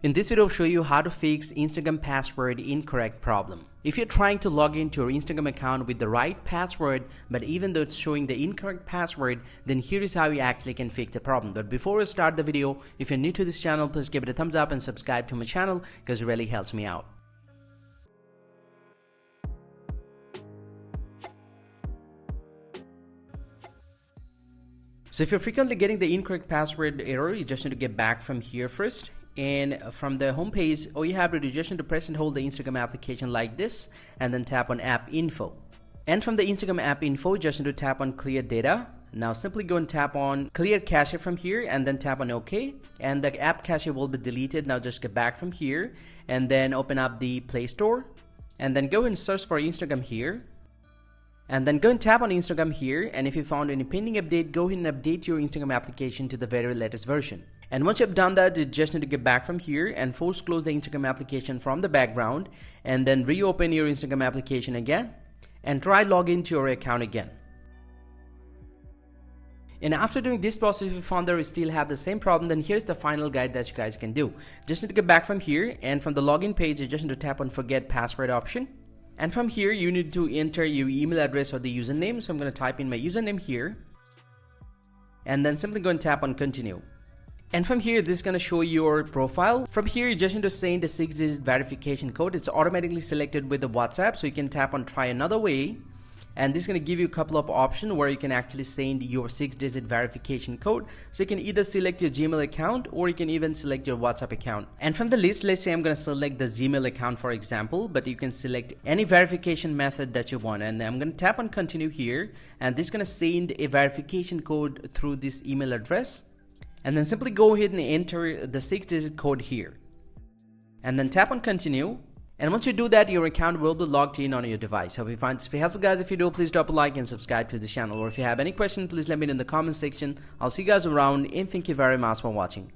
In this video, I'll show you how to fix Instagram password incorrect problem. If you're trying to log into your Instagram account with the right password, but even though it's showing the incorrect password, then here is how you actually can fix the problem. But before we start the video, if you're new to this channel, please give it a thumbs up and subscribe to my channel because it really helps me out. So if you're frequently getting the incorrect password error, you just need to get back from here first. And from the home page, all you have to do is just need to press and hold the Instagram application like this and then tap on app info. And from the Instagram app info, just need to tap on clear data. Now simply go and tap on clear cache from here and then tap on OK, and the app cache will be deleted. Now just get back from here and then open up the Play Store and then go and search for Instagram here. And then go and tap on Instagram here, and if you found any pending update, go ahead and update your Instagram application to the very latest version. And once you've done that, you just need to get back from here and force close the Instagram application from the background and then reopen your Instagram application again and try log into your account again. And after doing this process, if you found that you still have the same problem, then here's the final guide that you guys can do. Just need to get back from here, and from the login page, you just need to tap on forget password option. And from here, you need to enter your email address or the username. So I'm going to type in my username here and then simply go and tap on continue. And from here, this is going to show your profile. From here, you just need to send the 6-digit verification code. It's automatically selected with the WhatsApp. So you can tap on try another way. And this is going to give you a couple of options where you can actually send your 6-digit verification code. So you can either select your Gmail account or you can even select your WhatsApp account. And from the list, let's say I'm going to select the Gmail account, for example, but you can select any verification method that you want. And I'm going to tap on continue here. And this is going to send a verification code through this email address. And then simply go ahead and enter the 6-digit code here. And then tap on continue. And once you do that, your account will be logged in on your device. Hope you find this helpful, guys. If you do, please drop a like and subscribe to the channel. Or if you have any questions, please let me know in the comment section. I'll see you guys around, and thank you very much for watching.